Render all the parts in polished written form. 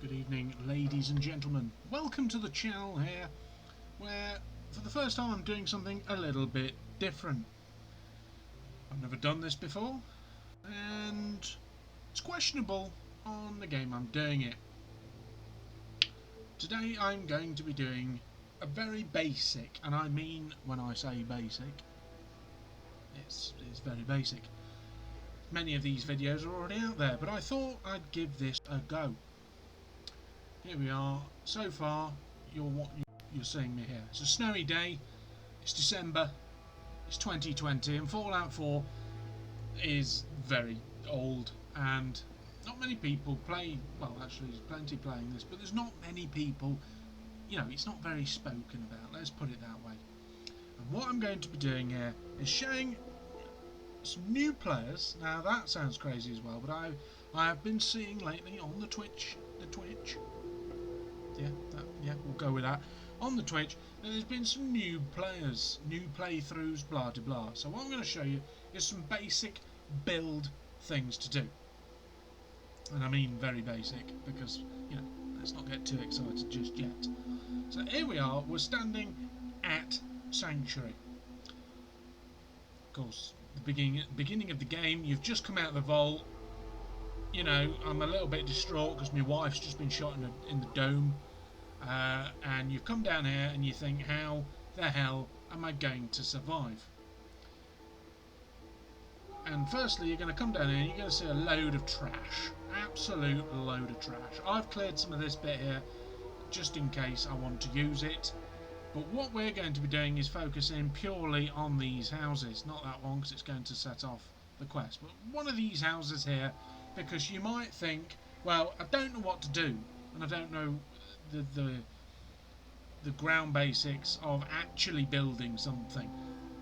Good evening, ladies and gentlemen. Welcome to the channel here, where for the first time I'm doing something a little bit different. I've never done this before, and it's questionable on the game I'm doing it. Today I'm going to be doing a very basic, and I mean when I say basic, it's very basic. Many of these videos are already out there, but I thought I'd give this a go. Here we are. So far, you're seeing me here. It's a snowy day. It's December. It's 2020, and Fallout 4 is very old, and not many people play. Well, actually, there's plenty playing this, but there's not many people. You know, it's not very spoken about. Let's put it that way. And what I'm going to be doing here is showing some new players. Now that sounds crazy as well, but I have been seeing lately on the Twitch. Yeah, we'll go with that. On the Twitch, there's been some new players, new playthroughs, blah de blah. So what I'm going to show you is some basic build things to do. And I mean very basic, because, you know, let's not get too excited just yet. So here we are, we're standing at Sanctuary. Of course, the beginning of the game, you've just come out of the vault. You know, I'm a little bit distraught because my wife's just been shot in the dome. And you come down here and you think, how the hell am I going to survive? And firstly, you're going to come down here and you're going to see a load of trash. Absolute load of trash. I've cleared some of this bit here just in case I want to use it. But what we're going to be doing is focusing purely on these houses. Not that one, because it's going to set off the quest. But one of these houses here, because you might think, well, I don't know what to do, and I don't know the ground basics of actually building something.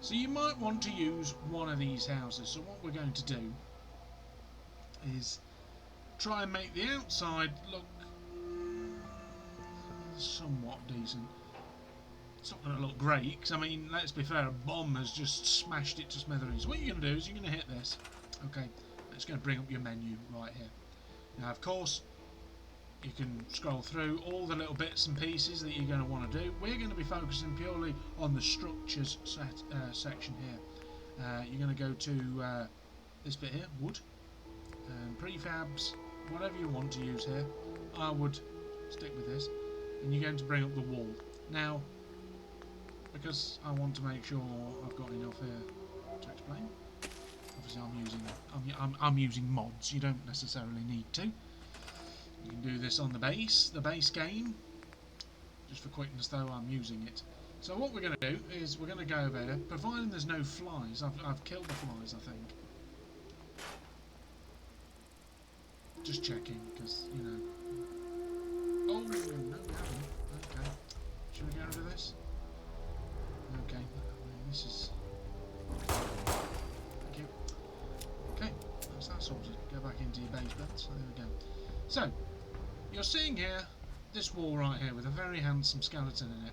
So you might want to use one of these houses. So what we're going to do is try and make the outside look somewhat decent. It's not going to look great, because I mean, let's be fair, a bomb has just smashed it to smithereens. What you're going to do is you're going to hit this. Okay, it's going to bring up your menu right here. Now, of course, you can scroll through all the little bits and pieces that you're going to want to do. We're going to be focusing purely on the structures section here. You're going to go to this bit here, wood, prefabs, whatever you want to use here. I would stick with this, and you're going to bring up the wall. Now, because I want to make sure I've got enough here to explain. Obviously, I'm using mods. You don't necessarily need to. You can do this on the base game. Just for quickness, though, I'm using it. So what we're going to do is we're going to go over here, providing there's no flies. I've killed the flies, I think. Just checking, because you know. Oh no, we haven't. Okay. Should we get rid of this? Okay, this is... Thank you. Okay, that's that sorted. Go back into your base bed, so there we go. So, you're seeing here, this wall right here with a very handsome skeleton in it.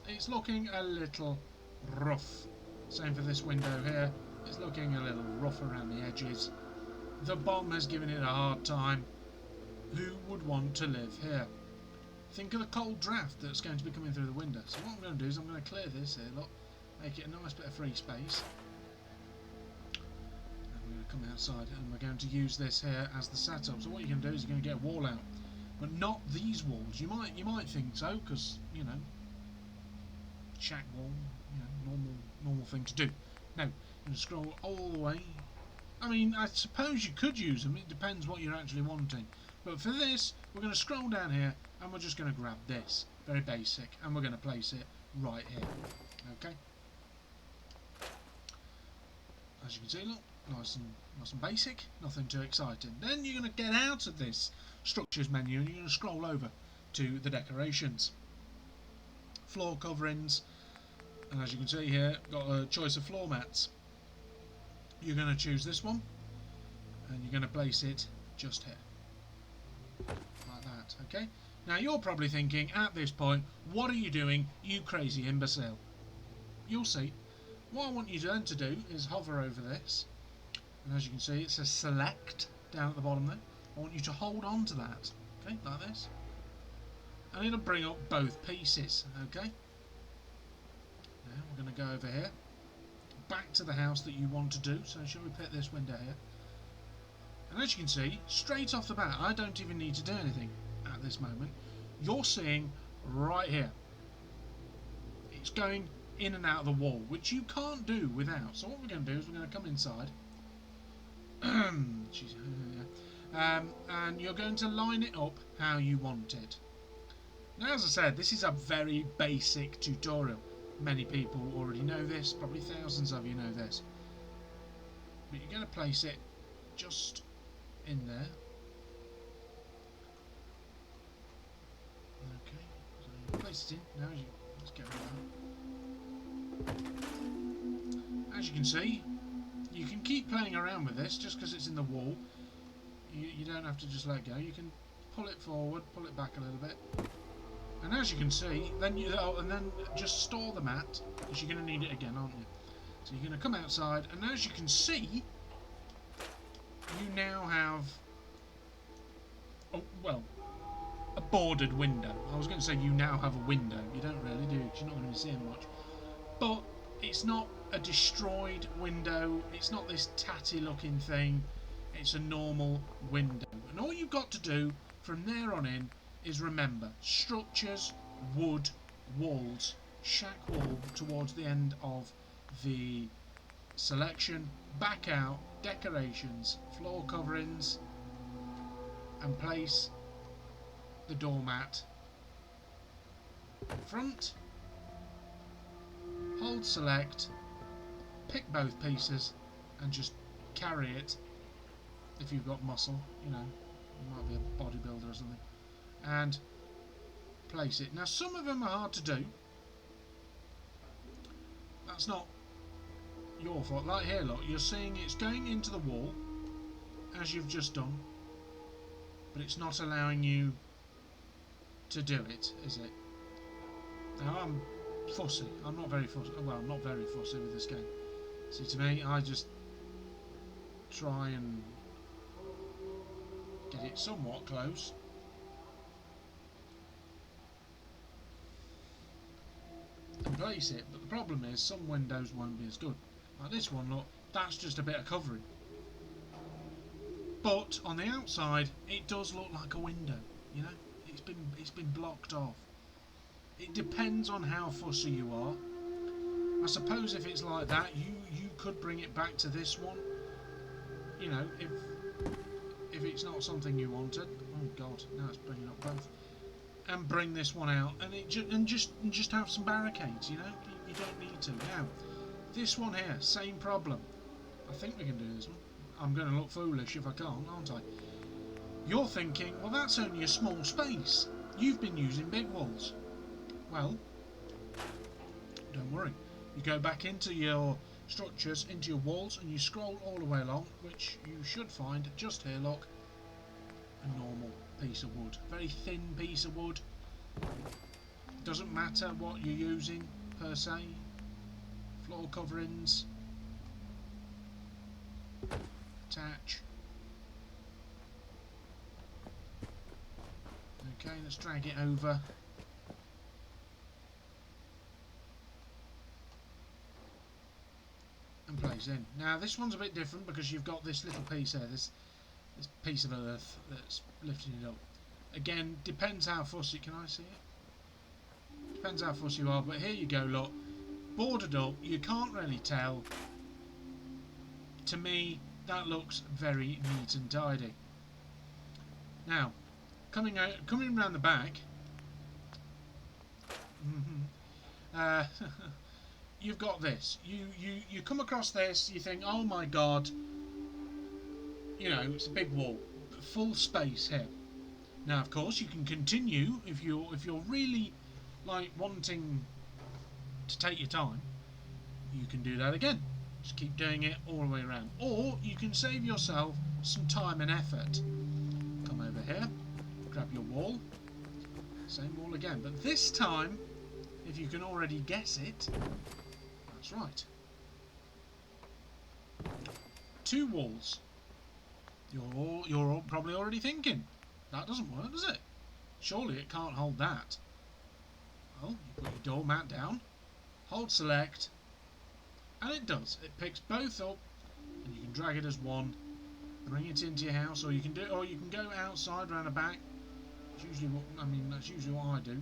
It's looking a little rough. Same for this window here. It's looking a little rough around the edges. The bomb has given it a hard time. Who would want to live here? Think of the cold draft that's going to be coming through the window. So what I'm going to do is I'm going to clear this here, look, make it a nice bit of free space. And we're going to come outside and we're going to use this here as the setup. So what you're going to do is you're going to get a wall out, but not these walls. You might think so, because you know, shack wall, you know, normal thing to do. Now you're going to scroll all the way. I mean, I suppose you could use them. It depends what you're actually wanting. But for this, we're going to scroll down here and we're just going to grab this. Very basic. And we're going to place it right here. Okay? As you can see, look, nice and basic. Nothing too exciting. Then you're going to get out of this structures menu and you're going to scroll over to the decorations. Floor coverings. And as you can see here, got a choice of floor mats. You're going to choose this one. And you're going to place it just here. Like that, okay? Now you're probably thinking at this point, what are you doing, you crazy imbecile? You'll see. What I want you then to do is hover over this, and as you can see it says select down at the bottom there. I want you to hold on to that Okay, like this. And it'll bring up both pieces, okay? Now we're going to go over here, back to the house that you want to do. So shall we pick this window here? And as you can see, straight off the bat, I don't even need to do anything at this moment. You're seeing right here. It's going in and out of the wall, which you can't do without. So what we're going to do is we're going to come inside. And you're going to line it up how you want it. Now, as I said, this is a very basic tutorial. Many people already know this, probably thousands of you know this. But you're going to place it just in there. Okay, so you place it in. Now let's get rid of that. As you can see, you can keep playing around with this just because it's in the wall. You don't have to just let go. You can pull it forward, pull it back a little bit. And as you can see, then just store the mat, because you're going to need it again, aren't you? So you're going to come outside, and as you can see, you now have, a boarded window. I was going to say you now have a window. You don't really do, because you're not going to be seeing much. But it's not a destroyed window. It's not this tatty looking thing. It's a normal window. And all you've got to do from there on in is remember structures, wood, walls, shack wall towards the end of the selection, back out, decorations, floor coverings, and place the doormat in front, hold select, pick both pieces and just carry it if you've got muscle, you know, you might be a bodybuilder or something, and place it. Now some of them are hard to do. That's not your fault. Like here, look, you're seeing it's going into the wall as you've just done, but it's not allowing you to do it, is it? Now I'm fussy. I'm not very fussy. Well, I'm not very fussy with this game. See, to me, I just try and get it somewhat close. And place it, but the problem is some windows won't be as good. Like this one, look, that's just a bit of covering. But on the outside, it does look like a window. You know, it's been blocked off. It depends on how fussy you are. I suppose if it's like that, you could bring it back to this one. You know, if it's not something you wanted. Oh God, now it's bringing up both. And bring this one out, and just have some barricades. You know, you don't need to. Now, this one here, same problem. I think we can do this one. I'm going to look foolish if I can't, aren't I? You're thinking, well, that's only a small space. You've been using big walls. Well, don't worry. You go back into your structures, into your walls, and you scroll all the way along, which you should find just here, look, a normal piece of wood. Very thin piece of wood. Doesn't matter what you're using, per se. Floor coverings. Attach. Okay, let's drag it over. And place in. Now this one's a bit different because you've got this little piece here, this piece of earth that's lifting it up. Again, depends how fussy. Can I see it? Depends how fussy you are, but here you go, look. Boarded up, you can't really tell. To me, that looks very neat and tidy. Now, coming around the back, you've got this. You come across this, you think, oh my God, you know, it's a big wall, full space here. Now, of course, you can continue if you're really like wanting to take your time. You can do that again. Just keep doing it all the way around. Or you can save yourself some time and effort. Come over here, grab your wall, same wall again. But this time, if you can already guess it, that's right. 2 walls. You're all probably already thinking, That doesn't work, does it? Surely it can't hold that. Well, you put your door mat down, hold select, and it does. It picks both up, and you can drag it as one, bring it into your house, or you can go outside round the back. That's usually what I do.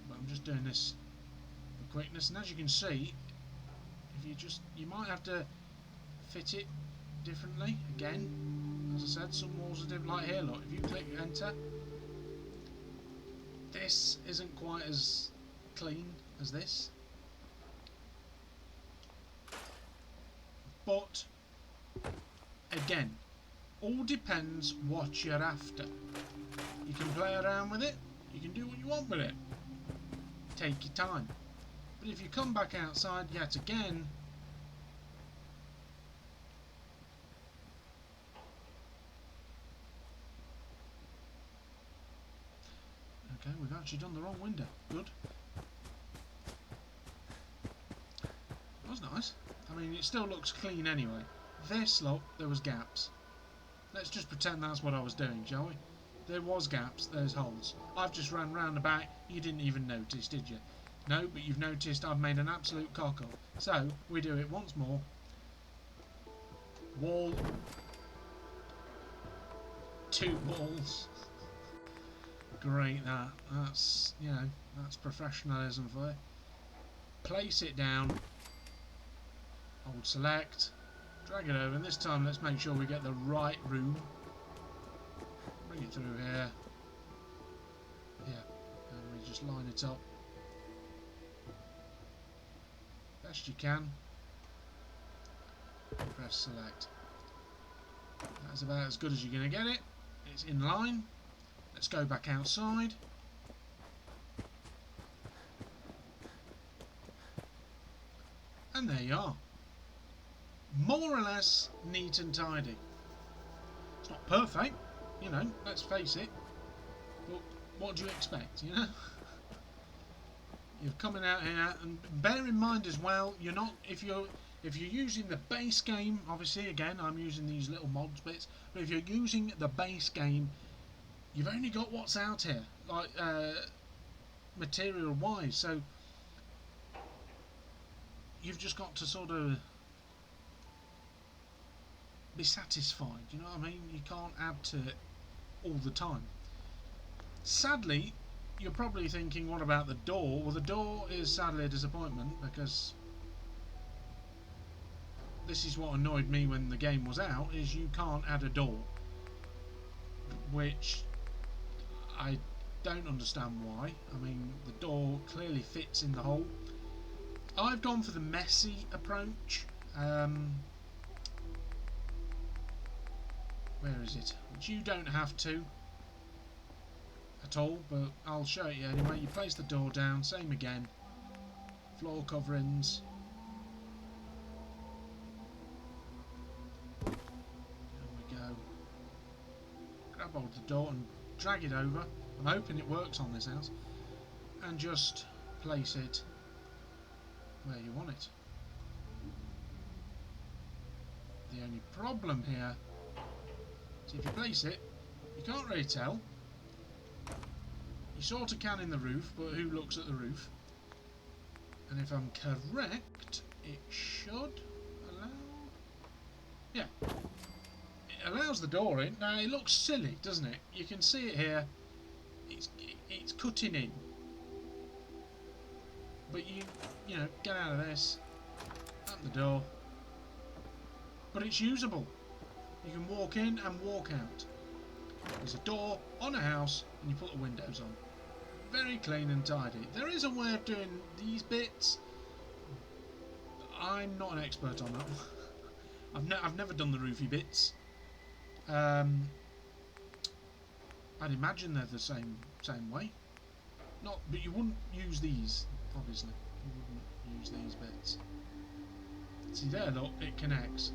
But I'm just doing this for quickness, and as you can see, if you might have to fit it differently. Again, as I said, some walls are different. Like here, look, if you click enter, this isn't quite as clean as this, but again, all depends what you're after. You can play around with it, you can do what you want with it, take your time. But if you come back outside yet again, okay, we've actually done the wrong window. Good. That was nice. I mean, it still looks clean anyway. This, look, there was gaps. Let's just pretend that's what I was doing, shall we? There was gaps, there's holes. I've just ran round the back, you didn't even notice, did you? No, but you've noticed I've made an absolute cock of. So, we do it once more. Wall. 2 walls. Great, that's, you know, that's professionalism for you. Place it down. Hold select. Drag it over, and this time let's make sure we get the right room. Bring it through here. Yeah, and we just line it up best you can. Press select. That's about as good as you're going to get it. It's in line. Let's go back outside. And there you are. More or less neat and tidy. It's not perfect, you know, let's face it. But what do you expect, you know? You're coming out here, and bear in mind as well, you're not, if you're using the base game, obviously again I'm using these little mods bits, but if you're using the base game, you've only got what's out here, like material wise, so you've just got to sort of be satisfied, you know what I mean? You can't add to it all the time. Sadly, you're probably thinking, what about the door? Well, the door is sadly a disappointment, because this is what annoyed me when the game was out, is you can't add a door, which I don't understand why. I mean, the door clearly fits in the hole. I've gone for the messy approach. Where is it? Which you don't have to at all, but I'll show it you anyway. You place the door down, same again. Floor coverings. There we go. Grab hold of the door and drag it over. I'm hoping it works on this house. And just place it where you want it. The only problem here is if you place it, you can't really tell. You sort of can in the roof, but who looks at the roof? And if I'm correct, it should allow... Yeah. It allows the door in. Now, it looks silly, doesn't it? You can see it here. It's cutting in. But you know, get out of this. Open the door. But it's usable. You can walk in and walk out. There's a door on a house, and you put the windows on. Very clean and tidy. There is a way of doing these bits. I'm not an expert on that. I've never done the roofy bits. I'd imagine they're the same way. Not, but you wouldn't use these. Obviously, you wouldn't use these bits. See there, look, it connects.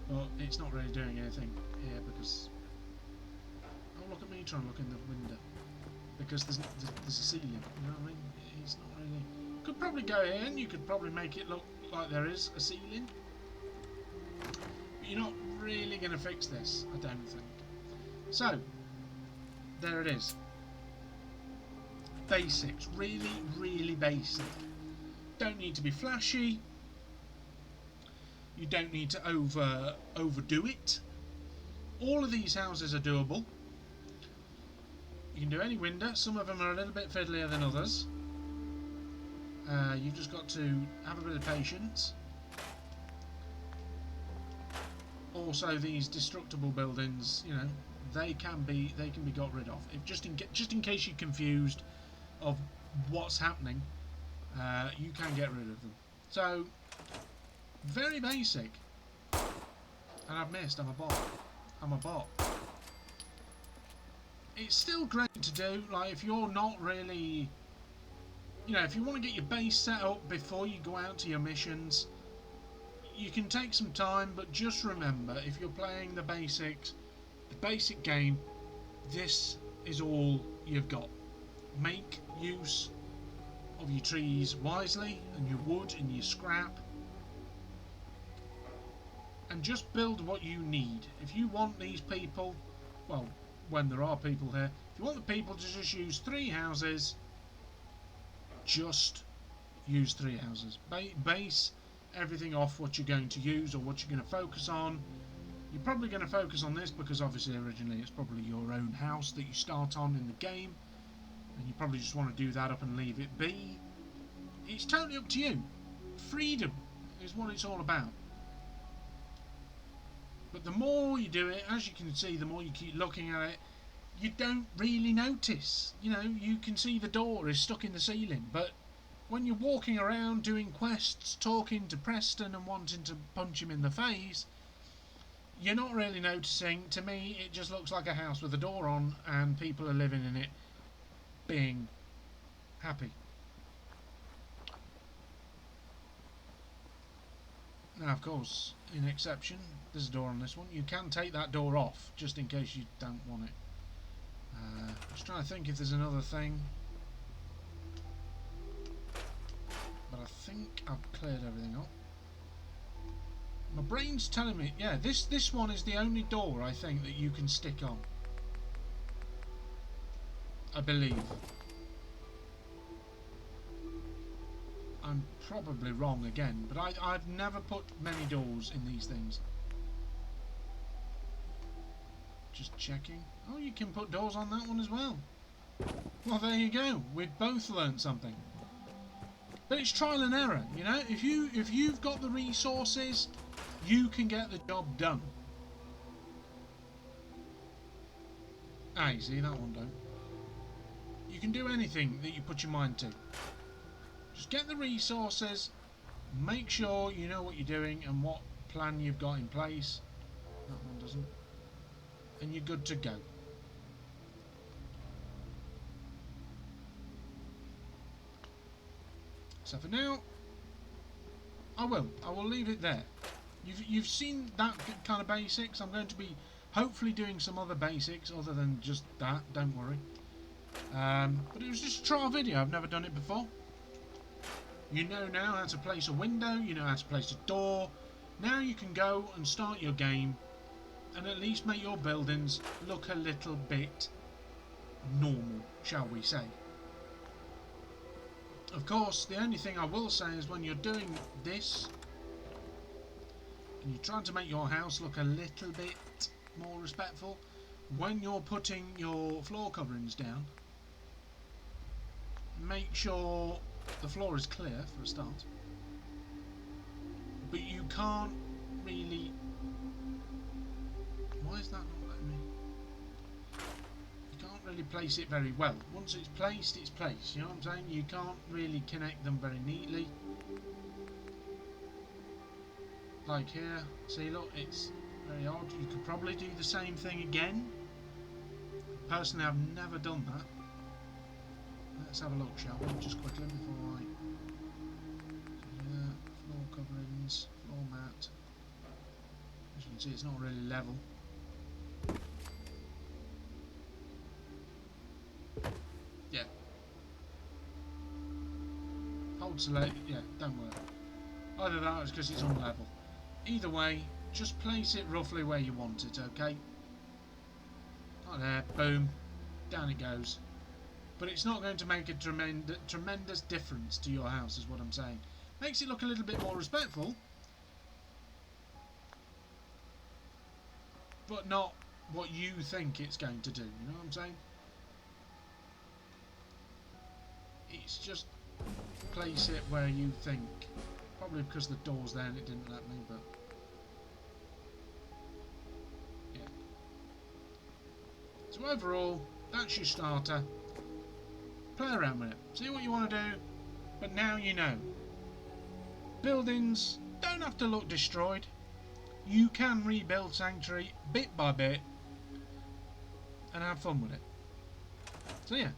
But it's not really doing anything here because... Oh, look at me trying to look in the window. Because there's a ceiling, you know what I mean? It's not really... You could probably go here and you could probably make it look like there is a ceiling. But you're not really going to fix this, I don't think. So, there it is. Basics. Really, really basic. Don't need to be flashy. You don't need to overdo it. All of these houses are doable. You can do any window. Some of them are a little bit fiddlier than others. You've just got to have a bit of patience. Also, these destructible buildings, you know, they can be got rid of. If just in case you're confused of what's happening, you can get rid of them. So, very basic. And I've missed. I'm a bot. I'm a bot. It's still great to do. Like, if you're not really, you know, if you want to get your base set up before you go out to your missions, you can take some time, but just remember, if you're playing the basics, the basic game, this is all you've got. Make use of your trees wisely, and your wood and your scrap, and just build what you need. If you want these people, well, when there are people here, if you want the people to just use 3 houses, just use 3 houses. Base everything off what you're going to use or what you're going to focus on. You're probably going to focus on this because obviously originally it's probably your own house that you start on in the game, and you probably just want to do that up and leave it be. It's totally up to you. Freedom is what it's all about. But the more you do it, as you can see, the more you keep looking at it, you don't really notice. You know, you can see the door is stuck in the ceiling, but when you're walking around doing quests, talking to Preston and wanting to punch him in the face, you're not really noticing. To me, it just looks like a house with a door on and people are living in it being happy. Now, of course, in exception, there's a door on this one. You can take that door off just in case you don't want it. Just trying to think if there's another thing. But I think I've cleared everything up. My brain's telling me, yeah, this one is the only door I think that you can stick on. I believe. I'm probably wrong again, but I've never put many doors in these things. Just checking. Oh, you can put doors on that one as well. Well, there you go. We've both learned something. But it's trial and error, you know. If you've got the resources, you can get the job done. Ah, you see that one don't. You can do anything that you put your mind to. Just get the resources, make sure you know what you're doing and what plan you've got in place. That one doesn't. And you're good to go. So for now, I will leave it there. You've seen that kind of basics. I'm going to be hopefully doing some other basics other than just that, don't worry. But it was just a trial video, I've never done it before. You know now how to place a window, you know how to place a door. Now you can go and start your game and at least make your buildings look a little bit normal, shall we say. Of course, the only thing I will say is when you're doing this and you're trying to make your house look a little bit more respectful, when you're putting your floor coverings down, make sure the floor is clear for a start, but you can't really... Why is that not letting me? You can't really place it very well. Once it's placed, it's placed, you know what I'm saying? You can't really connect them very neatly. Like here, see look, it's very odd. You could probably do the same thing again. Personally, I've never done that. Let's have a look, shall we? Just quickly before I... Yeah, floor coverings, floor mat. As you can see, it's not really level. Yeah. Hold select, yeah, don't work. Either that or it's because it's unlevel. Either way, just place it roughly where you want it, okay? Right there, boom, down it goes. But it's not going to make a tremendous difference to your house, is what I'm saying. Makes it look a little bit more respectful, but not what you think it's going to do. You know what I'm saying? It's just place it where you think. Probably because the door's there and it didn't let me, but yeah. So overall, that's your starter. Play around with it. See what you want to do, but now you know. Buildings don't have to look destroyed. You can rebuild Sanctuary bit by bit and have fun with it. So yeah,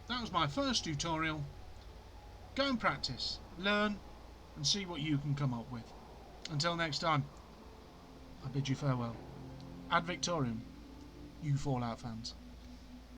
that was my first tutorial. Go and practice, learn, and see what you can come up with. Until next time, I bid you farewell. Ad Victoriam, you Fallout fans.